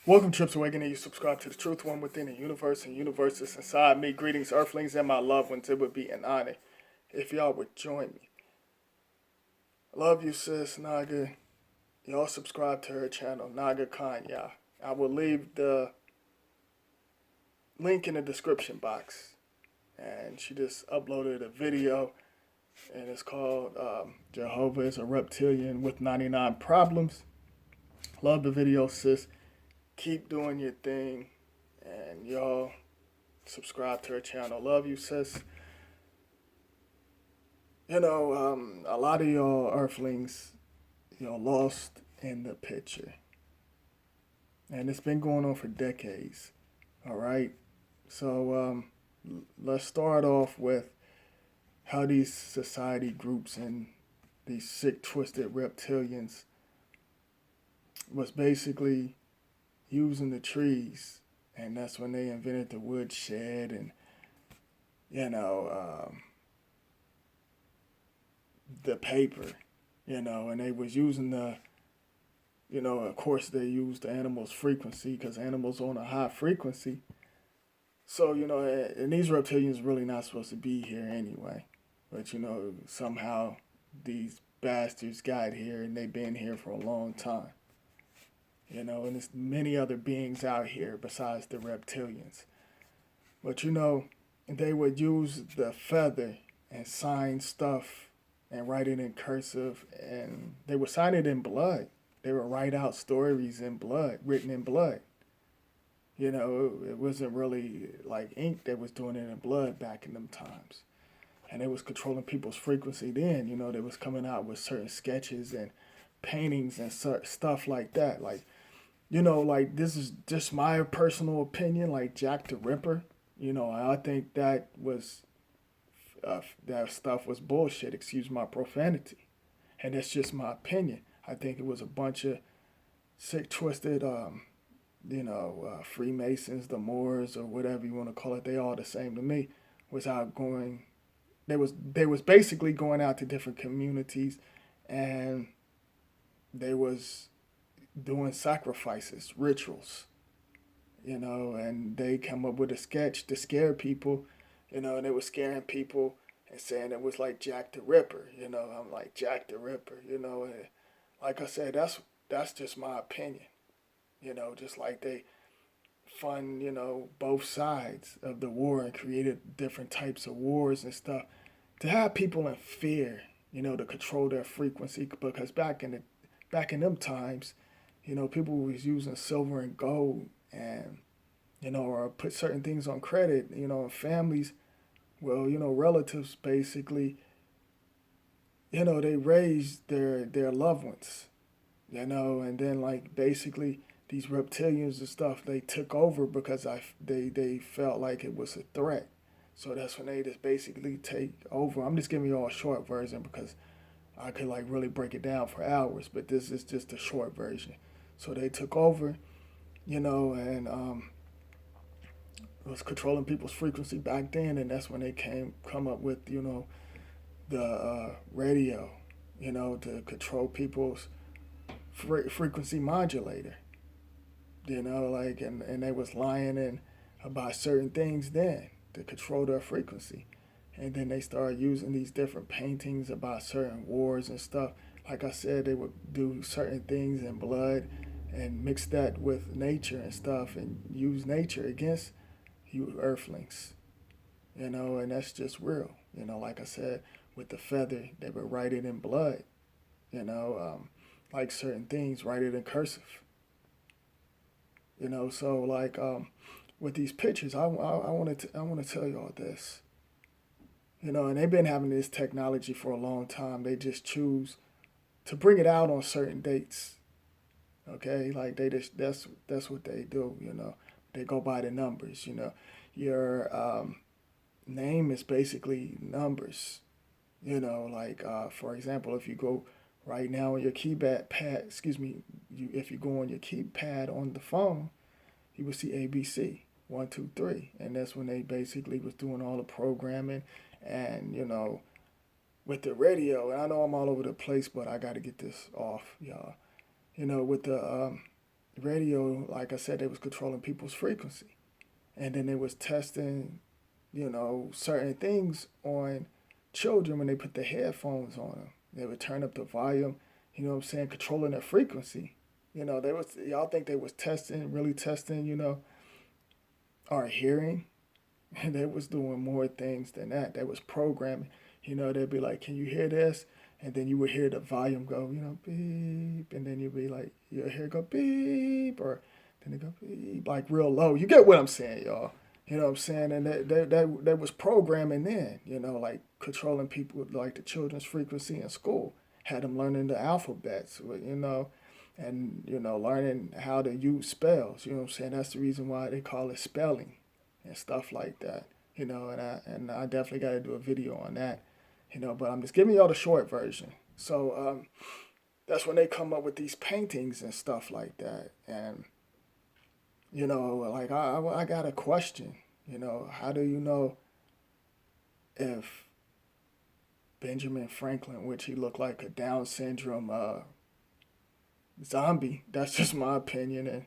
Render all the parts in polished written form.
Welcome, Trips Awakening. You subscribe to the truth, one within the universe and universes inside me. Greetings, earthlings, and my loved ones. It would be an honor if y'all would join me. Love you, sis, Naga. Y'all subscribe to her channel, Naga Kanya. I will leave the link in the description box. And she just uploaded a video, and it's called Jehovah is a Reptilian with 99 Problems. Love the video, sis. Keep doing your thing. And y'all subscribe to her channel. Love you, sis. A lot of y'all earthlings, lost in the picture. And it's been going on for decades. All right. So let's start off with how these society groups and these sick, twisted reptilians was basically using the trees. And that's when they invented the woodshed and, you know, the paper, and they was using of course they used the animal's frequency because animals on a high frequency. So, and these reptilians really not supposed to be here anyway. But, somehow these bastards got here and they've been here for a long time. And there's many other beings out here besides the reptilians. But, they would use the feather and sign stuff and write it in cursive, and they would sign it in blood. They would write out stories in blood, written in blood. It wasn't really like ink that was doing it in blood back in them times. And it was controlling people's frequency then. They was coming out with certain sketches and paintings and stuff like that. Like, like this is just my personal opinion, like Jack the Ripper. I think that stuff was bullshit. Excuse my profanity, and that's just my opinion. I think it was a bunch of sick, twisted, Freemasons, the Moors, or whatever you want to call it. They all the same to me. Was out going. They was basically going out to different communities, and they was doing sacrifices, rituals, and they come up with a sketch to scare people, and they were scaring people and saying it was like Jack the Ripper, I'm like Jack the Ripper, and like I said, that's just my opinion, just like they fund, both sides of the war and created different types of wars and stuff to have people in fear, to control their frequency because back in them times, people was using silver and gold and or put certain things on credit, families, well, relatives basically, they raised their loved ones, and then like basically these reptilians and stuff, they took over because they felt like it was a threat. So that's when they just basically take over. I'm just giving you all a short version because I could like really break it down for hours, but this is just a short version. So they took over, and was controlling people's frequency back then, and that's when they come up with the radio, to control people's frequency modulator, like and they was lying and about certain things then to control their frequency, and then they started using these different paintings about certain wars and stuff. Like I said, they would do certain things in blood and mix that with nature and stuff and use nature against you earthlings, and that's just real. Like I said, with the feather, they would write it in blood, like certain things, write it in cursive, so like with these pictures, I want to tell y'all this, and they've been having this technology for a long time. They just choose to bring it out on certain dates. Okay, like they just that's what they do. They go by the numbers. Your name is basically numbers. Like for example, if you go right now on your keypad pad, excuse me, if you go on your keypad on the phone, you will see ABC 1 2 3, and that's when they basically was doing all the programming, and with the radio. And I know I'm all over the place, but I got to get this off, y'all. With the radio, like I said, they was controlling people's frequency. And then they was testing, certain things on children when they put the headphones on them. They would turn up the volume, controlling their frequency. Y'all think they was testing, really testing, our hearing? And they was doing more things than that. They was programming. They'd be like, "Can you hear this?" And then you would hear the volume go, beep, and then you'd be like, you'll hear it go beep, or then it go beep, like real low. You get what I'm saying, y'all? You know what I'm saying? And that was programming then, like controlling people, like the children's frequency in school. Had them learning the alphabets, and, learning how to use spells. You know what I'm saying? That's the reason why they call it spelling and stuff like that. And I definitely got to do a video on that. But I'm just giving y'all the short version. So that's when they come up with these paintings and stuff like that. And, like I got a question, how do you know if Benjamin Franklin, which he looked like a Down syndrome zombie, that's just my opinion. And,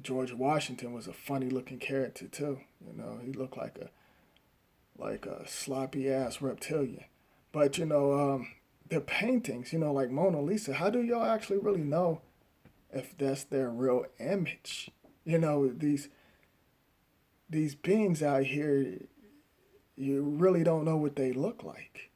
George Washington was a funny looking character too. He looked like a sloppy ass reptilian. But the paintings, like Mona Lisa, how do y'all actually really know if that's their real image? These beings out here, you really don't know what they look like.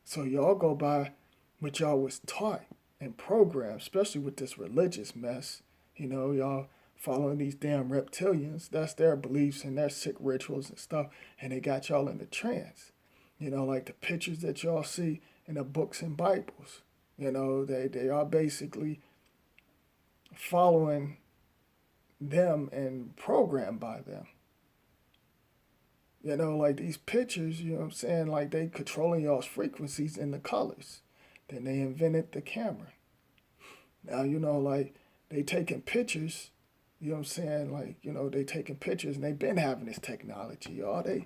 So y'all go by what y'all was taught and programmed, especially with this religious mess. Y'all following these damn reptilians. That's their beliefs and their sick rituals and stuff. And they got y'all in the trance. Like the pictures that y'all see in the books and Bibles. They are basically following them and programmed by them. Like these pictures, like they controlling y'all's frequencies and the colors. Then they invented the camera. Now, like they taking pictures, they taking pictures and they've been having this technology, y'all. They've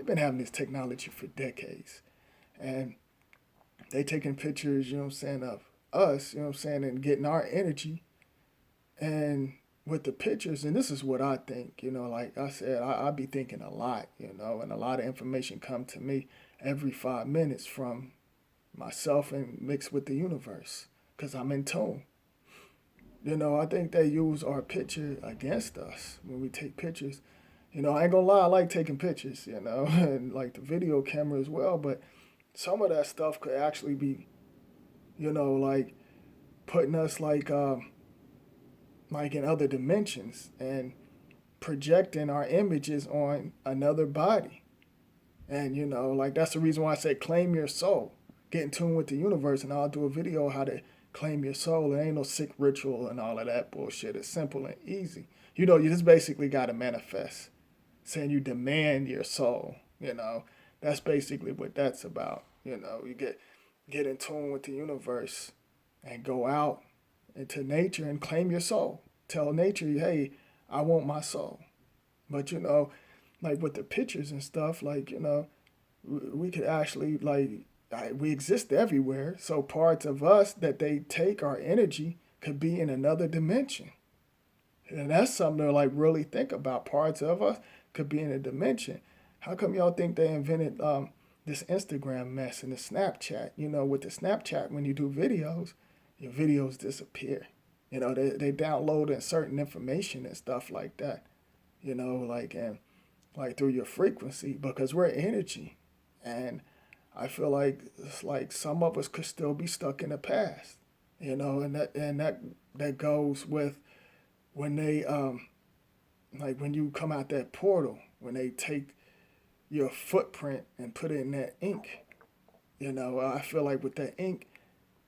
been having this technology for decades. And they taking pictures, of us, and getting our energy. And with the pictures, and this is what I think, like I said, I be thinking a lot, and a lot of information come to me every 5 minutes from myself and mixed with the universe because I'm in tune. I think they use our picture against us when we take pictures. I ain't gonna lie, I like taking pictures, and like the video camera as well, but some of that stuff could actually be, like putting us like in other dimensions and projecting our images on another body. And, like that's the reason why I say claim your soul. Get in tune with the universe, and I'll do a video how to claim your soul. It ain't no sick ritual and all of that bullshit. It's simple and easy. You just basically got to manifest. Saying you demand your soul, That's basically what that's about. You get in tune with the universe and go out into nature and claim your soul. Tell nature, hey, I want my soul. But like with the pictures and stuff, like we could actually we exist everywhere. So parts of us that they take our energy could be in another dimension, and that's something to like really think about. Parts of us could be in a dimension. How come y'all think they invented this Instagram mess and the Snapchat? With the Snapchat, when you do videos, your videos disappear. They download in certain information and stuff like that. And through your frequency, because we're energy. And I feel like it's like some of us could still be stuck in the past. And that goes with when they like when you come out that portal, when they take your footprint and put it in that ink. I feel like with that ink,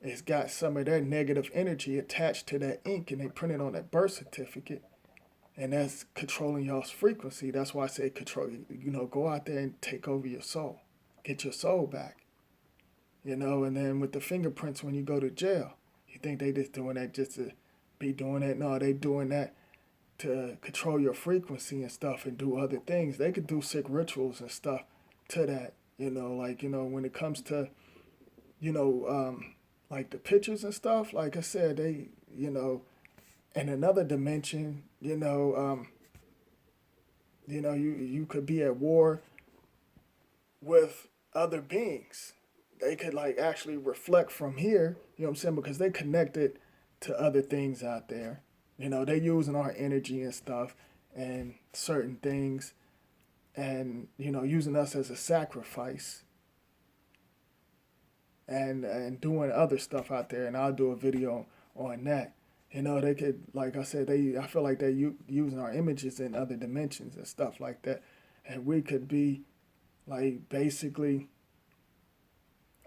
it's got some of their negative energy attached to that ink, and they print it on that birth certificate. And that's controlling y'all's frequency. That's why I say control. Go out there and take over your soul. Get your soul back. And then with the fingerprints when you go to jail, you think they just doing that just to be doing that? No, they doing that to control your frequency and stuff and do other things. They could do sick rituals and stuff to that. When it comes to, like the pictures and stuff, like I said, they, in another dimension, you could be at war with other beings. They could like actually reflect from here, you know what I'm saying? Because they connected to other things out there. They using our energy and stuff and certain things and using us as a sacrifice and doing other stuff out there, and I'll do a video on that. They could, like I said, I feel like they using our images in other dimensions and stuff like that, and we could be like basically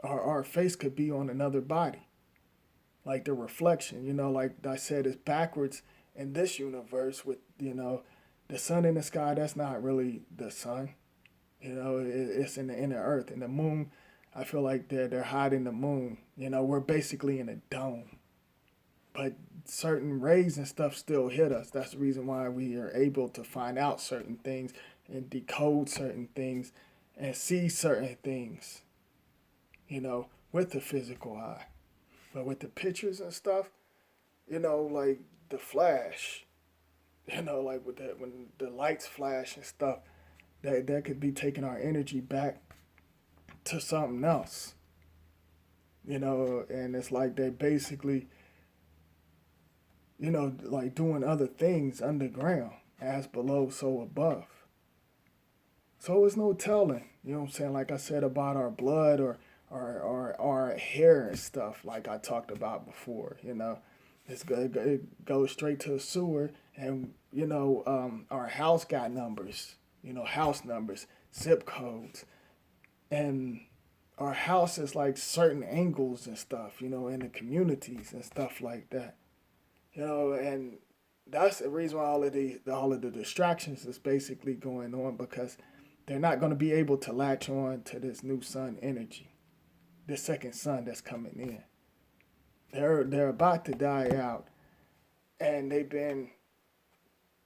our face could be on another body, like the reflection. Like I said, it's backwards in this universe with the sun in the sky. That's not really the sun. It's in the inner earth, and the moon. I feel like they're hiding the moon. We're basically in a dome, but certain rays and stuff still hit us. That's the reason why we are able to find out certain things and decode certain things and see certain things, with the physical eye. But with the pictures and stuff, like the flash, like with that when the lights flash and stuff, that could be taking our energy back to something else. And it's like they basically, like doing other things underground, as below, so above. So it's no telling, what I'm saying? Like I said about our blood or our hair and stuff, like I talked about before, it goes straight to the sewer, and our house got numbers, house numbers, zip codes, and our house is like certain angles and stuff, in the communities and stuff like that, and that's the reason why all of the distractions is basically going on, because they're not going to be able to latch on to this new sun energy, this second sun that's coming in. They're about to die out, and they've been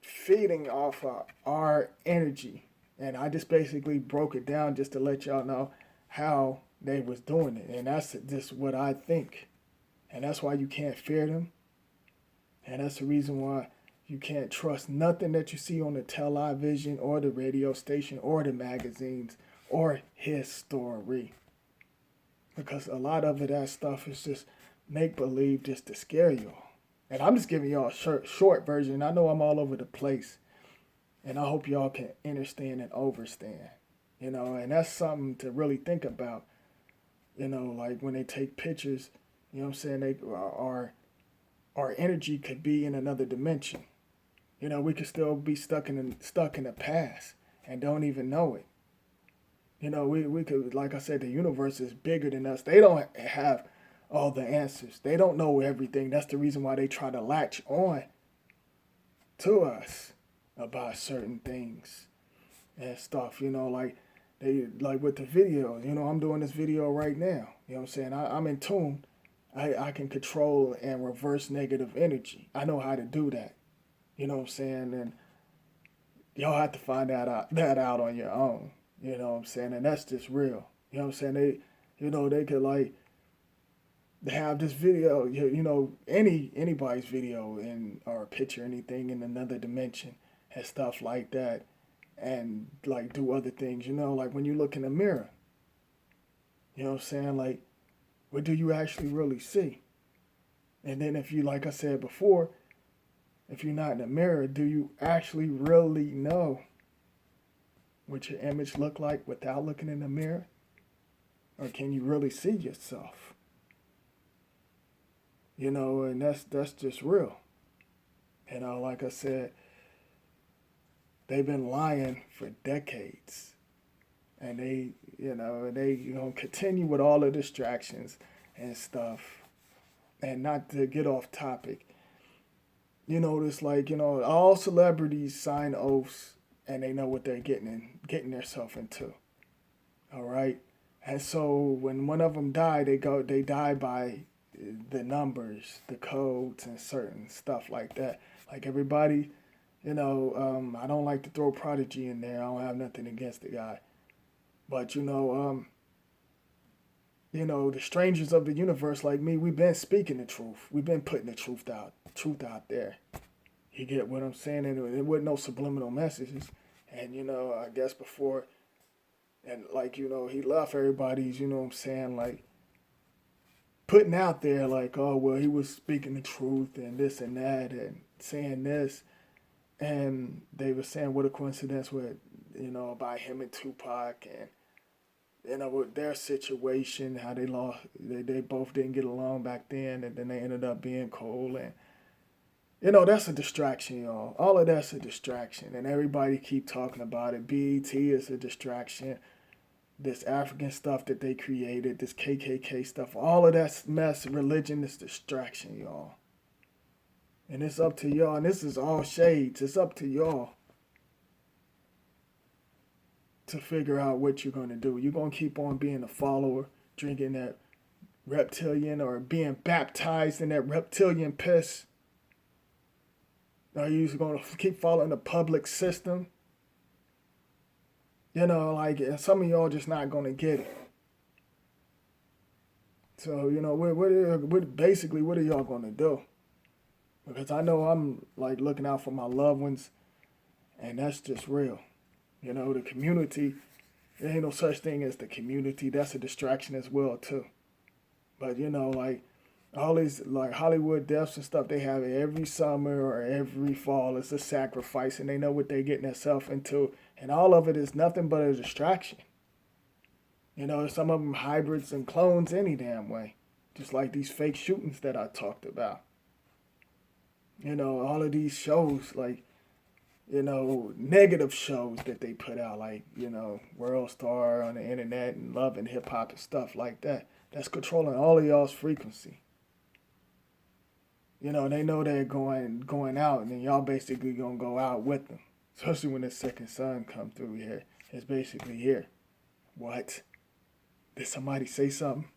feeding off of our energy. And I just basically broke it down just to let y'all know how they was doing it. And that's just what I think. And that's why you can't fear them. And that's the reason why you can't trust nothing that you see on the television or the radio station or the magazines or history. Because a lot of that stuff is just make believe just to scare y'all. And I'm just giving y'all a short version. I know I'm all over the place. And I hope y'all can understand and overstand. And that's something to really think about. Like when they take pictures, what I'm saying? Our energy could be in another dimension. We could still be stuck in the past and don't even know it. We could, like I said, the universe is bigger than us. They don't have all the answers. They don't know everything. That's the reason why they try to latch on to us about certain things and stuff. Like like with the video. I'm doing this video right now. I'm saying? I'm in tune. I can control and reverse negative energy. I know how to do that. What I'm saying? And y'all have to find that out on your own. What I'm saying? And that's just real. What I'm saying? They could like they have this video, anybody's video in or picture anything in another dimension and stuff like that, and like do other things. Like when you look in the mirror. What I'm saying? Like, what do you actually really see? And then if you, like I said before, if you're not in the mirror, do you actually really know what your image look like without looking in the mirror? Or can you really see yourself? And that's just real. Like I said, they've been lying for decades. And they continue with all the distractions and stuff. And not to get off topic, it's like, all celebrities sign oaths and they know what they're getting themselves into. All right. And so when one of them die, they die by the numbers, the codes, and certain stuff like that. Like everybody, I don't like to throw Prodigy in there. I don't have nothing against the guy. But, the strangers of the universe like me, we've been speaking the truth. We've been putting the truth out truth out there. You get what I'm saying? And it wasn't no subliminal messages. And, I guess before, and like, he left everybody's, what I'm saying, like, putting out there, like, oh, well, he was speaking the truth and this and that and saying this. And they were saying what a coincidence with, about him and Tupac and, with their situation, how they lost, they both didn't get along back then, and then they ended up being cool. And, that's a distraction, y'all. All of that's a distraction, and everybody keep talking about it. BET is a distraction. This African stuff that they created, this KKK stuff, all of that mess, religion is distraction, y'all. And it's up to y'all, and this is all shades. It's up to y'all to figure out what you're going to do. You're going to keep on being a follower, drinking that reptilian or being baptized in that reptilian piss. Are you going to keep following the public system? Like some of y'all just not going to get it. So, basically, what are y'all going to do? Because I know I'm like looking out for my loved ones, and that's just real. The community, there ain't no such thing as the community. That's a distraction as well, too. But, like all these like Hollywood deaths and stuff, they have it every summer or every fall. It's a sacrifice, and they know what they're getting themselves into. And all of it is nothing but a distraction. Some of them hybrids and clones any damn way. Just like these fake shootings that I talked about. All of these shows, like, negative shows that they put out, like, World Star on the internet and Love and Hip Hop and stuff like that. That's controlling all of y'all's frequency. They know they're going out, and then y'all basically gonna go out with them. Especially when the second son come through here. It's basically here. What? Did somebody say something?